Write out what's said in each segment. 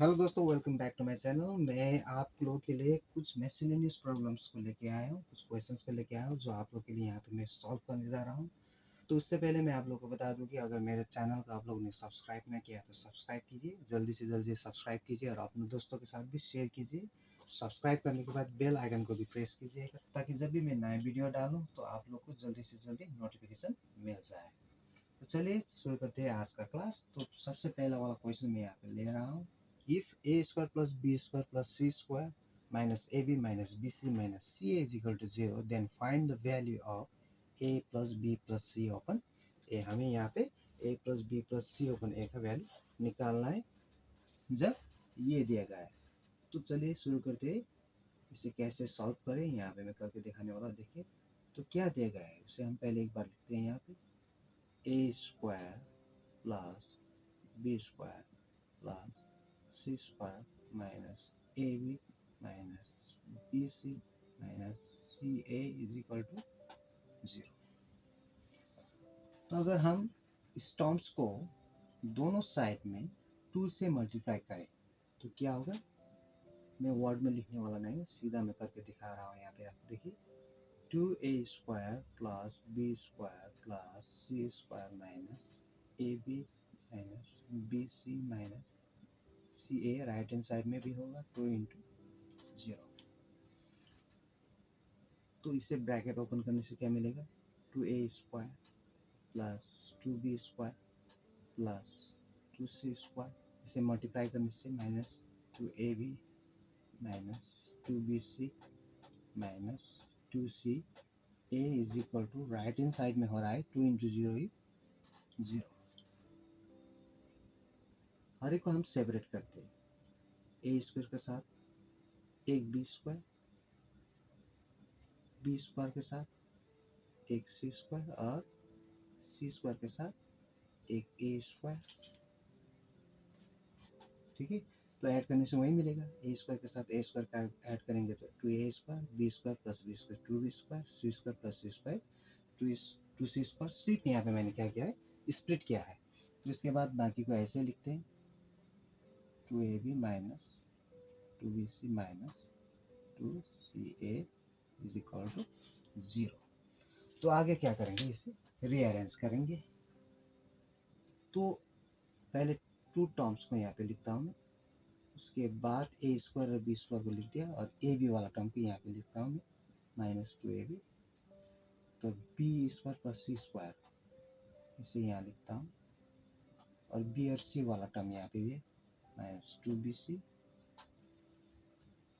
Hello दोस्तों, welcome back to my channel. मैं आप लोगों के लिए कुछ मिसलेनियस प्रॉब्लम्स को लेके आया हूँ, कुछ क्वेश्चंस को लेके आया हूँ जो आप लोगों के लिए यहाँ पे मैं सॉल्व करने जा रहा हूँ। तो उससे पहले मैं आप लोगों को बता दूँ कि अगर मेरे चैनल को आप लोगों ने सब्सक्राइब नहीं किया तो सब्सक्राइब कीजिए, जल्दी से जल्दी सब्सक्राइब कीजिए और अपने दोस्तों के साथ भी शेयर कीजिए। सब्सक्राइब करने के बाद बेल आइकन को भी प्रेस कीजिएगा ताकि जब भी मैं नया वीडियो डालूँ तो आप लोग को जल्दी से जल्दी नोटिफिकेशन मिल जाए। तो चलिए शुरू करते हैं आज का क्लास। तो सबसे पहला वाला क्वेश्चन मैं यहाँ पे ले रहा हूँ। If a square plus B square plus C square minus A B minus B C minus C a is equal to 0 then find the value of a plus B plus C open a. हमें यहाँ पे a plus B plus C open a का value निकालना है जब ये दिया गया है। तो चलिए शुरू करते हैं। इसे कैसे सॉल्व करें यहाँ पे मैं करके दिखाने वाला। देखिए तो क्या दिया गया है उसे हम पहले एक बार लिखते हैं। यहाँ पे a square plus B square plus C square minus A B minus B C minus C a is equal to 0। तो अगर हम इस टर्म्स को दोनों साइड में 2 से मल्टीप्लाई करें तो क्या होगा। मैं वर्ड में लिखने वाला नहीं, सीधा मैं करके दिखा रहा हूँ। यहाँ पे आप देखिए 2a square plus B square plus C square minus A B minus B C minus C A right hand side में भी होगा 2 इंटू 0। तो इसे ब्रैकेट ओपन करने से क्या मिलेगा 2a square plus 2b square plus 2c square. इसे मल्टीप्लाई करने से minus 2ab minus 2bc minus 2c a is equal to right hand side में हो रहा है 2 इंटू 0 इज 0। हर एक को हम सेपरेट करते हैं। ए स्क्वायर के साथ एक बी स्क्वायर, बी स्क्वायर के साथ एक सी स्क्वायर और सी स्क्वायर के साथ एक ए स्क्वायर। ठीक है, तो ऐड करने से वही मिलेगा। ए स्क्वायर के साथ ए स्क्वायर का ऐड करेंगे तो 2a square, b square plus B square 2b square, c square plus सी स्क्वायर 2c स्क्वायर। स्प्लिट यहाँ पे मैंने क्या किया है, स्प्लिट किया है। तो इसके बाद बाकी को ऐसे लिखते हैं 2ab minus 2bc minus 2ca is equal to 0। तो आगे क्या करेंगे, इसे रीअरेंज करेंगे। तो पहले टू टर्म्स को यहाँ पे लिखता हूँ मैं, उसके बाद ए स्क्वायर और बी स्क्वायर को लिख दिया और ए बी वाला टर्म को यहाँ पे लिखता हूँ मैं माइनस 2ab। तो बी स्क्वायर प्लस सी स्क्वायर इसे यहाँ लिखता हूँ और बी और सी वाला टर्म यहाँ पे भी है माइनस 2bc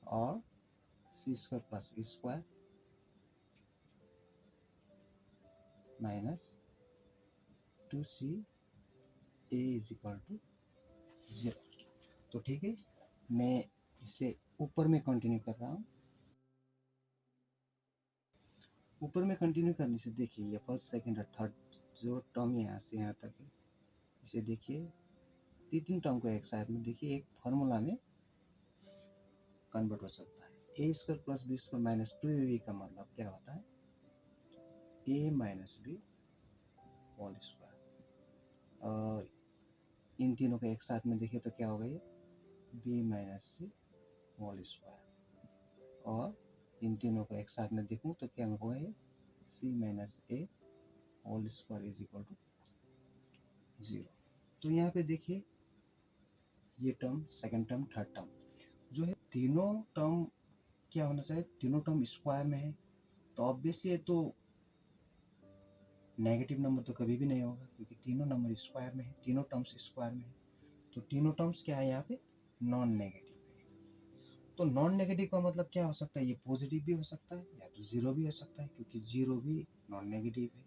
और c square plus e square minus 2c a is equal to 0। तो ठीक है, मैं इसे ऊपर में कंटिन्यू कर रहा हूँ। ऊपर में कंटिन्यू करने से देखिए ये फर्स्ट सेकंड और थर्ड जो टर्म यहाँ से यहाँ तक है, इसे देखिए तीन टर्म को एक साइड में देखिए एक फार्मूला में कन्वर्ट हो सकता है। A square plus B square minus 2ab का मतलब क्या होता है a minus b whole square. और इन तीनों को एक साथ में देखिए तो क्या होगा ये बी माइनस सी होल स्क्वायर। और इन तीनों को एक साथ में देखूँ तो क्या होगा ये c minus a whole square is equal to 0। तो यहाँ पे देखिए ये term, second term, third term जो है तीनों टर्म क्या होना चाहिए, तीनों टर्म स्क्वायर में है। तो ऑब्वियसली ये तो नेगेटिव नंबर तो कभी भी नहीं होगा क्योंकि तीनों नंबर स्क्वायर में है, तीनों टर्म्स स्क्वायर में है। तो तीनों टर्म्स क्या है यहाँ पे नॉन नेगेटिव है। तो नॉन नेगेटिव का मतलब क्या हो सकता है, ये पॉजिटिव भी हो सकता है या तो जीरो भी हो सकता है क्योंकि जीरो भी नॉन नेगेटिव है,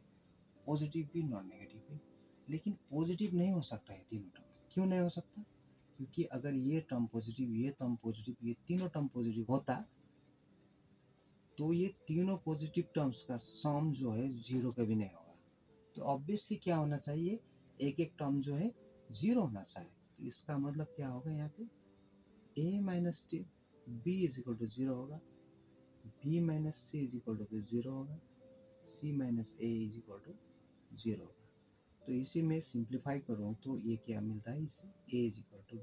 पॉजिटिव भी नॉन नेगेटिव है। लेकिन पॉजिटिव नहीं हो सकता है तीनों टर्म। क्यों नहीं हो सकता, क्योंकि अगर ये टर्म पॉजिटिव, ये टर्म पॉजिटिव, ये तीनों टर्म पॉजिटिव होता तो ये तीनों पॉजिटिव टर्म्स का सम जो है जीरो कभी नहीं होगा। तो ऑब्वियसली क्या होना चाहिए, एक एक टर्म जो है जीरो होना चाहिए। तो इसका मतलब क्या होगा यहाँ पे a minus T B is equal to 0 होगा, b minus C is equal to 0 होगा, c minus A is equal to 0 होगा। तो इसे मैं सिंप्लीफाई करूँ तो ये क्या मिलता है, इसे a is equal to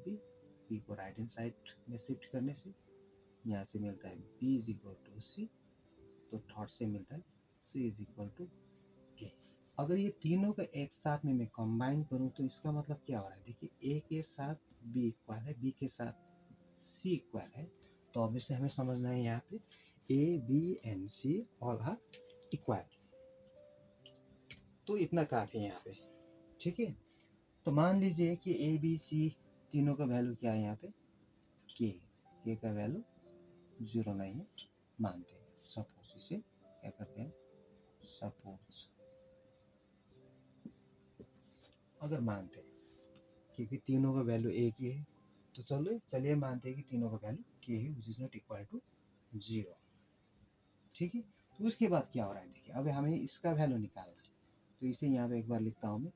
b को राइट राइट हैंड साइड में शिफ्ट करने से यहाँ से मिलता है b is equal to C, तो थर्ड से मिलता है c is equal to a। अगर ये तीनों का एक साथ में मैं कंबाइन करूँ तो इसका मतलब क्या हो रहा है, देखिए a के साथ b इक्वल है, b के साथ c इक्वल है, तो ऑब्वियसली हमें समझना है यहाँ पे a b and c all are equal, तो इतना काफी है यहाँ पे। ठीक है, तो मान लीजिए कि a b c तीनों का वैल्यू क्या है यहाँ पे k का वैल्यू 0 नहीं है मानते हैं। सपोज इसे क्या करते हैं, सपोज अगर मानते हैं क्योंकि तीनों का वैल्यू एक ही है, तो चलिए मानते हैं कि तीनों का वैल्यू k है which is not equal to 0। ठीक है, तो उसके बाद क्या हो रहा है, देखिए अब हमें इसका वैल्यू निकालना है, तो इसे यहाँ पे एक बार लिखता हूँ मैं।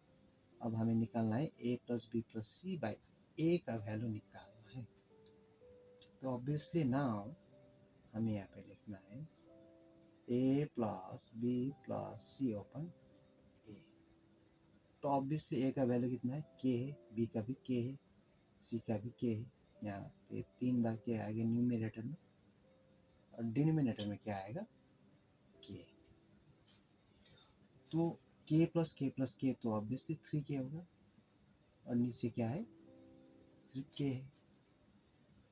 अब हमें निकालना है a plus B plus C by a का वैल्यू निकालना है, तो ऑब्वियसली नाउ हमें यहाँ पे लिखना है a plus B plus C upon a। तो ऑब्वियसली a का वैल्यू कितना है k है, b का भी k है, c का भी k है। यहाँ पे 3 बार k आएगा न्यूमिनेटर में और डिनोमिनेटर में क्या आएगा k। तो k प्लस k तो ऑब्वियसली 3k होगा और नीचे क्या है सिर्फ k है।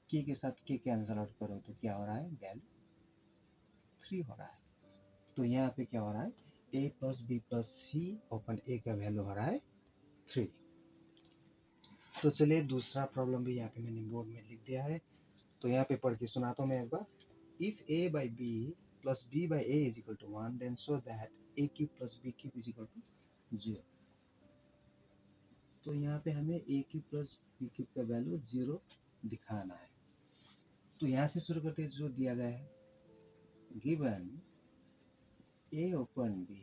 k के साथ k कैंसल आउट करो तो क्या हो रहा है, वैल्यू 3 हो रहा है। तो यहाँ पे क्या हो रहा है a plus B plus C upon a का वैल्यू हो रहा है 3। तो चलिए दूसरा प्रॉब्लम भी यहाँ पे मैंने बोर्ड में लिख दिया है, तो यहाँ पे पढ़ के सुनाता हूँ मैं एक बार। If a by b plus b by a is equal to 1 then show that a cube plus b cube is equal to 0। तो यहाँ पे हमें a cube plus b cube का वैल्यू 0 दिखाना है। तो यहाँ से शुरू करते जो दिया गया है, given a upon b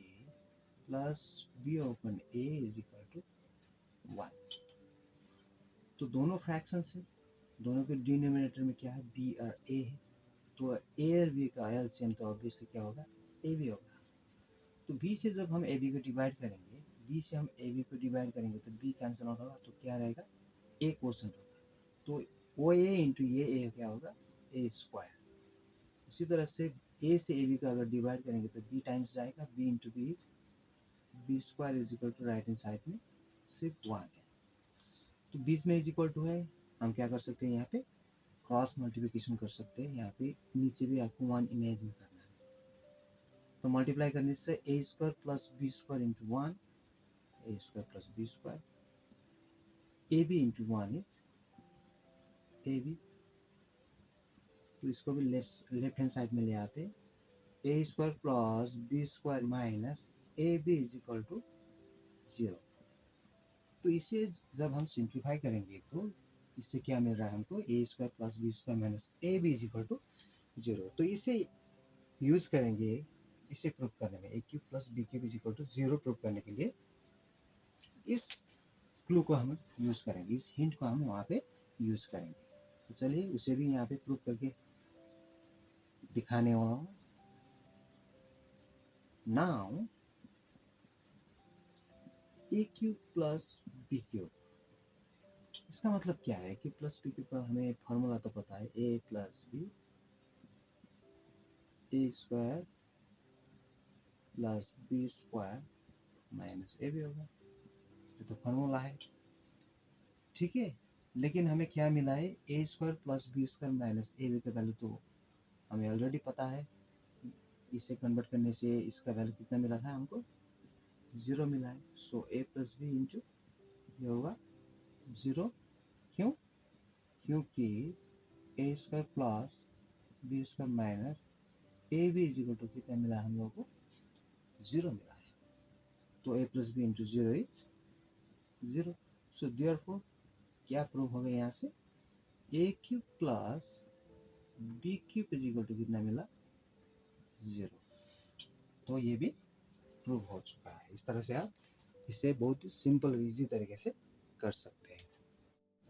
plus b upon a is equal to 1। तो दोनों फ्रैक्शंस है, दोनों के डिनोमिनेटर में क्या है b और a है, तो a और b का एलसीएम तो ऑब्वियसली क्या होगा ab होगा। तो b से जब हम ab को डिवाइड करेंगे, b से हम ab को डिवाइड करेंगे तो b कैंसिल आउट होगा, तो क्या रहेगा a क्वोशंट होगा, तो ओ ए इंटू ये a क्या होगा a स्क्वायर। उसी तरह से a से ab का अगर डिवाइड करेंगे तो b टाइम्स जाएगा b into B square is equal to right hand side में सिर्फ 1 है, तो बीच में इज इक्वल टू है, हम क्या कर सकते हैं यहाँ पे क्रॉस मल्टीप्लिकेशन कर सकते हैं। यहाँ पे नीचे भी आपको 1 इमेजिन करना है, तो मल्टीप्लाई करने से a square plus B square into 1 a square plus B square a b into 1 is a b. तो इसको भी लेफ्ट हैंड साइड में ले आते, a square plus B square minus A b is equal to 0। तो इसे जब हम सिंप्लीफाई करेंगे तो इससे क्या मिल रहा है हमको a square plus B square minus A b is equal to 0। तो इसे यूज करेंगे इसे प्रूव करने में, a cube plus B cube is equal to 0 prove करने के लिए इस क्लू को हम यूज करेंगे, इस हिंट को हम वहाँ पे यूज करेंगे। तो चलिए उसे भी यहाँ पे प्रूव करके दिखाने वाला हूँ। नाउ ए क्यूब प्लस बी क्यूब, इसका मतलब क्या है कि प्लस बी क्यूब का हमें फॉर्मूला तो पता है a plus b a square plus B square minus A b होगा, ये तो फॉर्मूला है। ठीक है, लेकिन हमें क्या मिला है a square plus B square minus A b का वैल्यू तो हमें ऑलरेडी पता है, इसे कन्वर्ट करने से इसका वैल्यू कितना मिला था हमको 0 मिला है। So a plus b into ये होगा 0, क्यों, क्योंकि a square plus B square minus A b is equal to कितना मिला हम लोगों को 0 मिला है, तो a plus b into 0 is 0। So therefore क्या प्रूव हो गया यहाँ से a cube plus B cube is equal to कितना मिला 0। तो ये भी प्रूव हो चुका है। इस तरह से आप इसे बहुत ही सिंपल इजी तरीके से कर सकते हैं।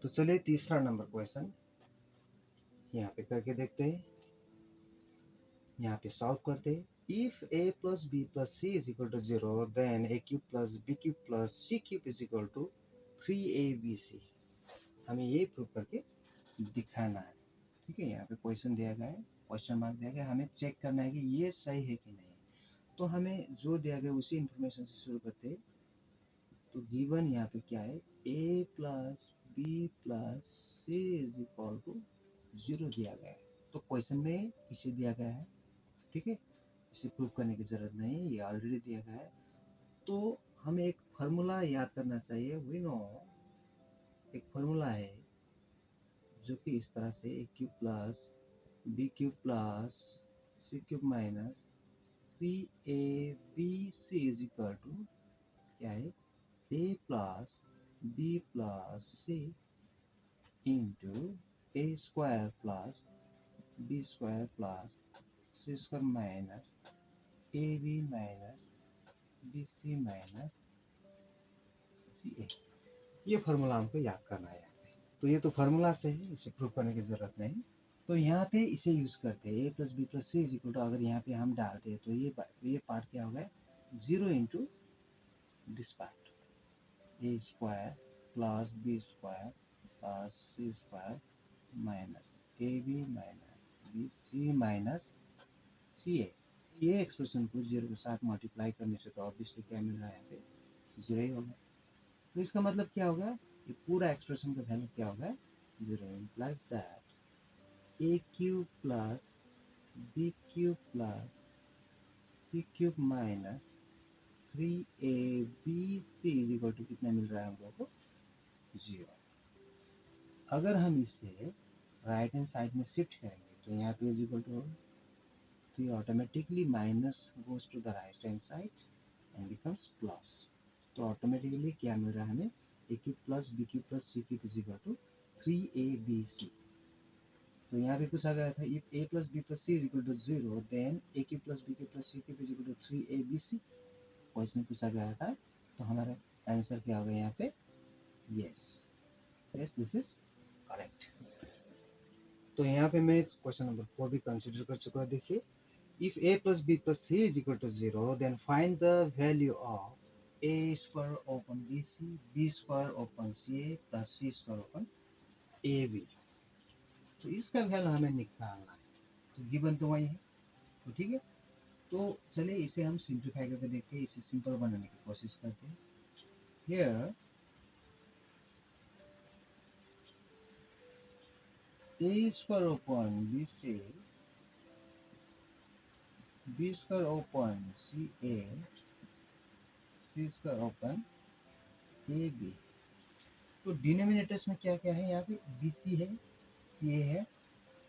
तो चलिए तीसरा नंबर क्वेश्चन यहाँ पे करके देखते हैं, यहाँ पे सॉल्व करते हैं। If a plus B plus C is equal to 0 then a cube plus B cube plus C cube is equal to 3abc। हमें ये प्रूव करके दिखाना दिखाना है। ठीक है, यहाँ पे क्वेश्चन दिया गया है, क्वेश्चन मार्क दिया गया है, हमें चेक करना है कि ये सही है कि नहीं। तो हमें जो दिया गया उसी इंफॉर्मेशन से शुरू करते हैं। तो गिवन यहाँ पे क्या है, a plus B plus C is equal to 0 दिया गया है। तो क्वेश्चन में इसे दिया गया है। ठीक है, इसे प्रूव करने की जरूरत नहीं, ये ऑलरेडी दिया गया है। तो हमें एक फार्मूला याद करना चाहिए। वी नो एक फार्मूला है जो कि इस तरह से a cube plus B cube plus C cube minus 3abc is equal to क्या है, a plus B plus c into A square plus B square plus C square minus A B minus B C minus C a. ये formula हमको याद करना है यहाँ पे। तो ये तो फार्मूला से है, इसे प्रूव करने की जरूरत नहीं। तो यहाँ पे इसे यूज करते हैं, a plus B plus C is equal to, अगर यहाँ पे हम डालते हैं तो ये पार्ट क्या होगा, 0 into this part, a square plus B square plus C square minus A B minus B C minus C a. ये एक्सप्रेशन को 0 के साथ मल्टीप्लाई करने से तो ऑब्वियसली क्या मिल रहा है, यहाँ पे 0 ही होगा। तो इसका मतलब क्या होगा, ये पूरा एक्सप्रेशन का वैल्यू क्या होगा, 0 implies that a cube plus B cube plus C cube minus 3abc is equal to कितना मिल रहा है हम लोग को, 0। अगर हम इसे राइट हैंड साइड में शिफ्ट करेंगे तो यहाँ पे इज इक्वल टू, तो ये automatically minus goes to the right hand side and becomes plus. तो ऑटोमेटिकली क्या मिल रहा है हमें, a cube plus B cube plus C cube is equal to 3abc। तो यहाँ पे पूछा गया था if a plus B plus C is equal to 0 then a cube plus B cube plus C cube is equal to 3abc question पूछा गया था। तो हमारा आंसर क्या होगा यहाँ पे, yes yes this is correct. तो यहाँ पे मैं क्वेश्चन नंबर 4 भी कंसिडर कर चुका हूँ। देखिए, if a plus b plus c is equal to 0 then find the value of a square upon bc, b square upon ca plus c square upon ab। तो इसका वैल्यू हमें निकालना है। तो गिवन तो वही है, तो ठीक है। तो चलिए इसे हम सिंप्लीफाई करके देखते हैं, इसे सिंपल बनाने की कोशिश करते हैं। Here a square upon bc, b square upon ca, c square upon ab। तो डिनोमिनेटर्स में क्या क्या है, यहाँ पे BC है, CA है,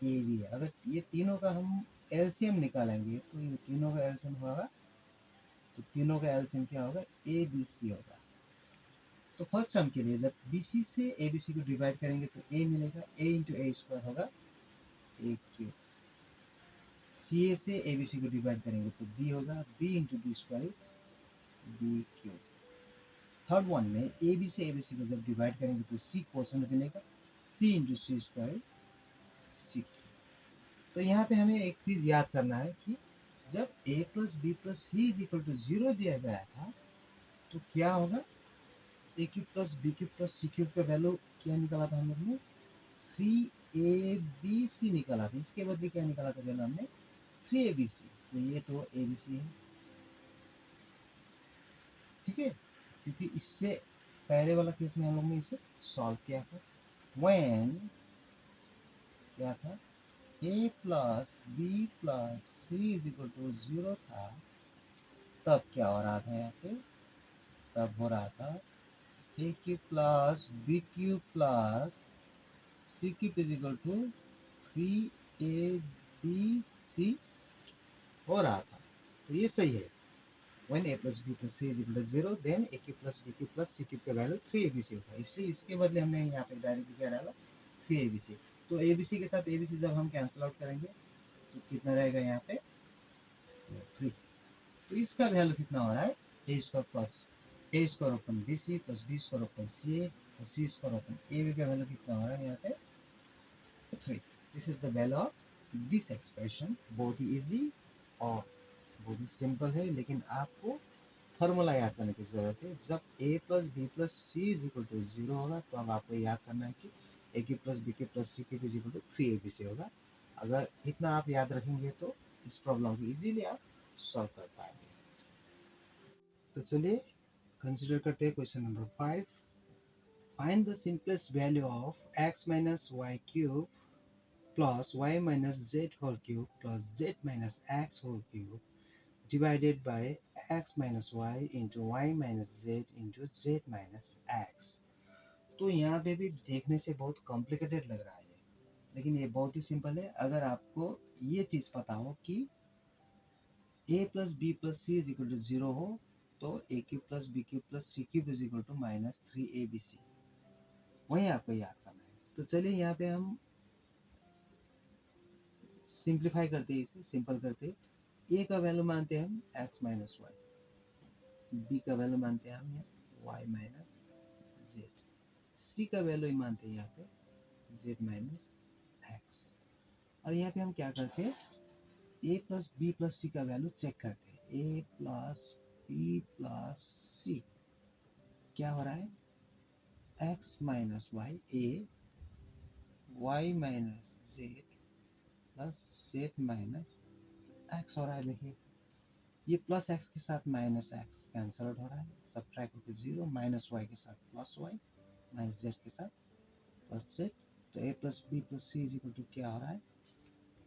AB है। अगर ये तीनों का हम एलसीएम निकालेंगे तो ये तीनों का एलसीएम होगा, तो तीनों का एलसीएम क्या होगा, ABC होगा। तो फर्स्ट टर्म के लिए जब BC से ABC को डिवाइड करेंगे तो A मिलेगा, A इंटू ए स्क्वायर होगा A क्यूब। CA से ABC को डिवाइड करेंगे तो B होगा, B into B square B cube. Third one में AB से ABC को जब डिवाइड करेंगे तो C क्वोशंट मिलेगा, C इंटू सी स्क्वायर C। तो यहाँ पे हमें एक चीज याद करना है कि जब a plus B plus C is equal to 0 दिया गया था तो क्या होगा, a cube plus B cube plus C cube का वैल्यू क्या निकाला था हम लोग ने, 3abc निकाला था। इसके बदले क्या निकाला था वैल्यू हमने, 3abc। तो ये तो abc है, ठीक है, क्योंकि इससे पहले वाला केस में हम लोग ने इसे सॉल्व किया था। व्हेन क्या था, a plus B plus C is equal to 0 था, तब क्या हो रहा था यहाँ पे, तब हो रहा था a cube plus B cube plus C cube is equal to 3abc हो रहा था। तो ये सही है, when a plus b plus c is equal to 0 then a cube plus B cube plus C cube का वैल्यू 3abc होगा। इसलिए इसके बदले हमने यहाँ पे डायरेक्ट क्या डाला, 3abc। तो abc के साथ abc जब हम कैंसिल आउट करेंगे तो कितना रहेगा यहाँ पे, 3। तो इसका वैल्यू कितना हो रहा है, a square plus a square open b c plus B square open c a और c square open a b का वैल्यू कितना हो रहा है यहाँ पे, 3। This is the value of this expression. बहुत ही इजी और बहुत ही सिंपल है, लेकिन आपको फॉर्मूला याद करने की जरूरत है। जब a plus B plus C is equal to 0 होगा तो अब आपको याद करना है कि a cube plus B cube plus C cube is equal to 3abc होगा। अगर इतना आप याद रखेंगे तो इस प्रॉब्लम को इजीली आप सॉल्व कर पाएंगे। तो चलिए कंसिडर करते हैं question number 5। Find the simplest value of x minus Y cube plus y minus z whole cube plus z minus x whole cube divided by x minus Y into Y minus Z into Z minus X. तो यहाँ पे भी देखने से बहुत complicated लग रहा है, लेकिन ये बहुत ही सिंपल है। अगर आपको ये चीज़ पता हो कि a plus B plus C is equal to 0 हो तो a cube plus B cube plus C cube is equal to minus 3abc, वही आपको याद करना है। तो चलिए यहाँ पे हम सिंप्लीफाई करते हैं, इसे सिंपल करते हैं। ए का वैल्यू मानते हैं हम x माइनस वाई, बी का वैल्यू मानते हैं हम यहाँ y माइनस जेड, सी का वैल्यू ही मानते हैं यहाँ पे z माइनस एक्स। और यहाँ पे हम क्या करते हैं, a प्लस बी प्लस सी का वैल्यू चेक करते हैं। a प्लस बी प्लस सी क्या हो रहा है, x माइनस वाई ए, y minus Z plus Z minus x हो रहा है। देखिए ये प्लस एक्स के साथ माइनस एक्स कैंसल आउट हो रहा है, सब्ट्रैक्ट होकर 0, माइनस वाई के साथ प्लस वाई, माइनस जेड के साथ प्लस जेड। तो a plus B plus C is equal to क्या हो रहा है,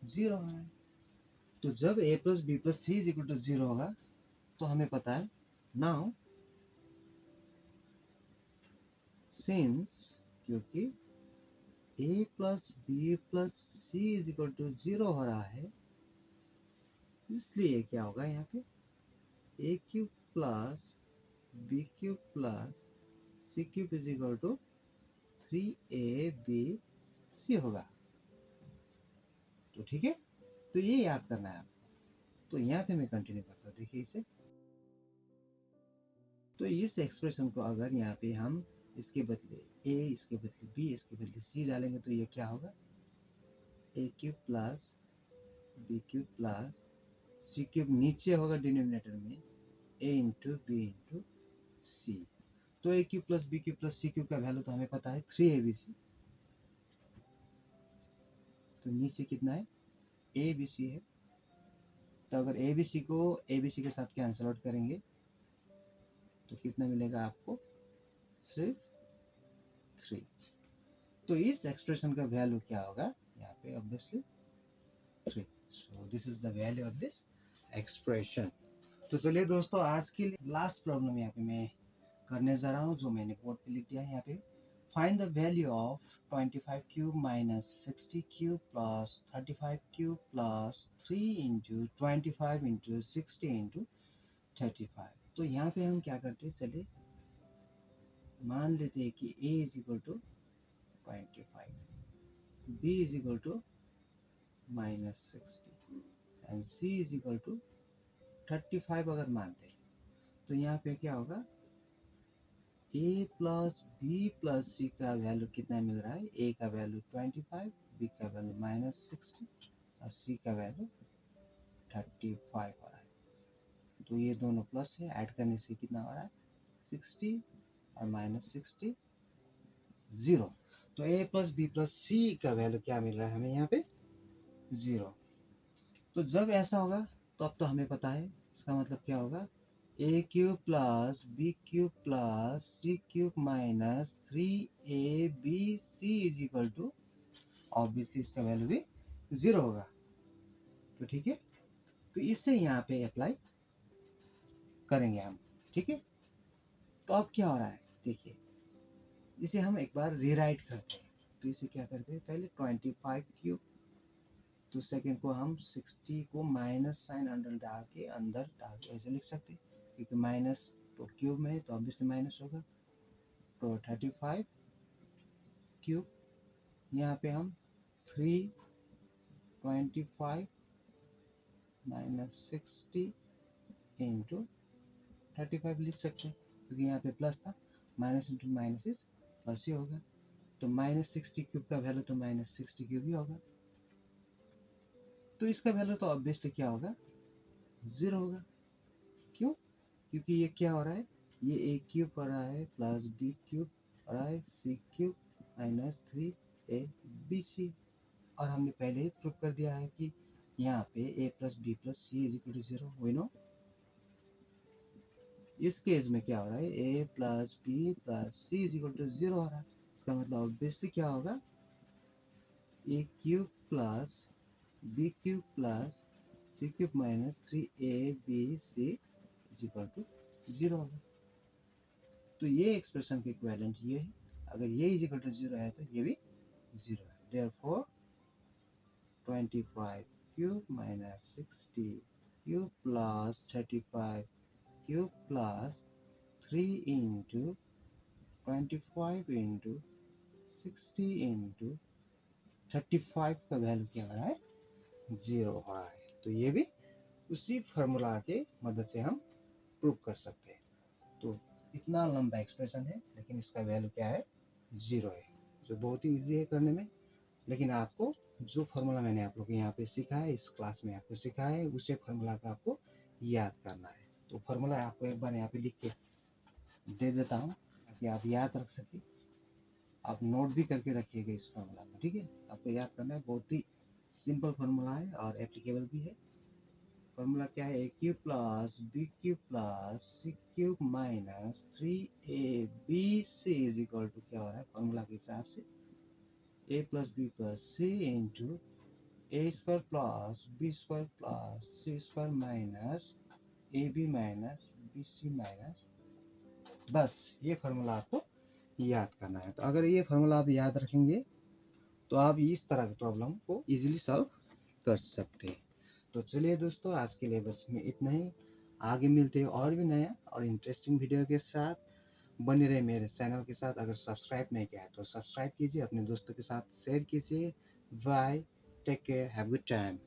0 हो रहा है। तो जब a plus B plus C is equal to 0 होगा तो हमें पता है नाउ सिंस, क्योंकि a plus B plus C is equal to 0 हो रहा है, इसलिए क्या होगा यहाँ पे a cube plus B cube plus C cube is equal to 3abc होगा। तो ठीक है, तो ये याद करना है आपको। तो यहाँ पे मैं कंटिन्यू करता हूँ, देखिए इसे। तो इस एक्सप्रेशन को अगर यहाँ पे हम इसके बदले a, इसके बदले b, इसके बदले c डालेंगे तो ये क्या होगा, a cube plus B cube plus C cube नीचे होगा डिनोमिनेटर में a into B into C. तो a cube plus B cube plus C cube का वैल्यू तो हमें पता है 3abc। तो नीचे कितना है, abc है। तो अगर abc को abc के साथ कैंसल आउट करेंगे तो कितना मिलेगा आपको, सिर्फ 3। तो इस एक्सप्रेशन का वैल्यू क्या होगा यहाँ पे, obviously 3। So this is the value of this expression. तो चलिए दोस्तों, आज के लिए लास्ट प्रॉब्लम यहाँ पे मैं करने जा रहा हूँ, जो मैंने बोर्ड पे लिख दिया है यहाँ पे। Find the value of 25 cube minus 60 cube plus 35 cube plus 3 into 25 into 60 into 35। तो यहाँ पे हम क्या करते हैं, चलिए मान लेते हैं कि a is equal to 25, b is equal to minus 60 and c is equal to 35 अगर मानते हैं। तो यहाँ पे क्या होगा, a प्लस बी प्लस सी का वैल्यू कितना मिल रहा है, a का वैल्यू 25, b का वैल्यू माइनस 60 और c का वैल्यू 35 हो रहा है। तो ये दोनों प्लस है, ऐड करने से कितना हो रहा है, 60 और माइनस 60 0। तो a प्लस बी प्लस सी का वैल्यू क्या मिल रहा है हमें यहाँ पे, 0। तो जब ऐसा होगा तो अब तो हमें पता है, इसका मतलब क्या होगा, a cube plus B cube plus C cube minus 3abc is equal to, obviously इसका वैल्यू भी 0 होगा। तो ठीक है, तो इससे यहाँ पे अप्लाई करेंगे हम, ठीक है। तो अब क्या हो रहा है, देखिए इसे हम एक बार रीराइट करते हैं। तो इसे क्या करते हैं, पहले 25 क्यूब, तो सेकेंड को हम 60 को माइनस साइन अंदर डाल के ऐसे लिख सकते हैं, क्योंकि माइनस तो क्यूब में है तो ऑब्वियसली माइनस होगा। तो 35 क्यूब, यहाँ पे हम 325 माइनस 60 इंटू 35 लिख सकते हैं, क्योंकि यहाँ पे प्लस था, minus into minus is plus ही होगा। तो माइनस 60 क्यूब का वैल्यू तो माइनस 60 क्यूब ही होगा। तो इसका वैल्यू तो ऑब्वियसली क्या होगा, 0 होगा। क्यों, क्योंकि ये क्या हो रहा है, ये a क्यूब हो रहा है प्लस b क्यूब हो रहा है, c cube minus 3 A B C. और हमने पहले ही प्रूव कर दिया है कि यहाँ पे a plus B plus C is equal to 0, we know. इस केस में क्या हो रहा है, a plus B plus C is equal to 0 हो रहा है। इसका मतलब ऑब्वियसली क्या होगा, a cube plus B cube plus C cube minus 3ab is equal to 0 होगा। तो ये एक्सप्रेशन के इक्विवेलेंट ये है। अगर ये इज इक्वल टू 0 है तो ये भी 0 है। Therefore 25 cube minus 60 cube plus 35 cube plus 3 into 25 into 60 into 35 का वैल्यू क्या हो रहा है, 0 हो रहा है। तो ये भी उसी फार्मूला के मदद से हम प्रूव कर सकते हैं। तो इतना लंबा एक्सप्रेशन है, लेकिन इसका वैल्यू क्या है, 0 है, जो बहुत ही ईजी है करने में। लेकिन आपको जो फार्मूला मैंने आप लोग को यहाँ पे सिखाया है, इस क्लास में आपको सिखाया है, उसे फार्मूला का आपको याद करना है। तो फार्मूला आपको एक बार यहाँ पे लिख के दे देता हूँ ताकि आप याद रख सके। आप नोट भी करके रखिएगा इस फार्मूला को, ठीक है। आपको याद करना है, बहुत ही सिंपल फार्मूला है और एप्लीकेबल भी है। फार्मूला क्या है, a cube plus B cube plus C cube minus 3ab is equal to क्या हो रहा है फार्मूला के हिसाब से, a plus B plus c into A square plus B square plus C square minus A B minus B C minus. बस ये formula आपको याद करना है। तो अगर ये फार्मूला आप याद रखेंगे तो आप इस तरह की प्रॉब्लम को इजीली सॉल्व कर सकते हैं। तो चलिए दोस्तों, आज के लिए बस में इतना ही। आगे मिलते हैं और भी नया और इंटरेस्टिंग वीडियो के साथ। बने रहे मेरे चैनल के साथ। अगर सब्सक्राइब नहीं किया है तो सब्सक्राइब कीजिए, अपने दोस्तों के साथ शेयर कीजिए। Bye, take care, have good time.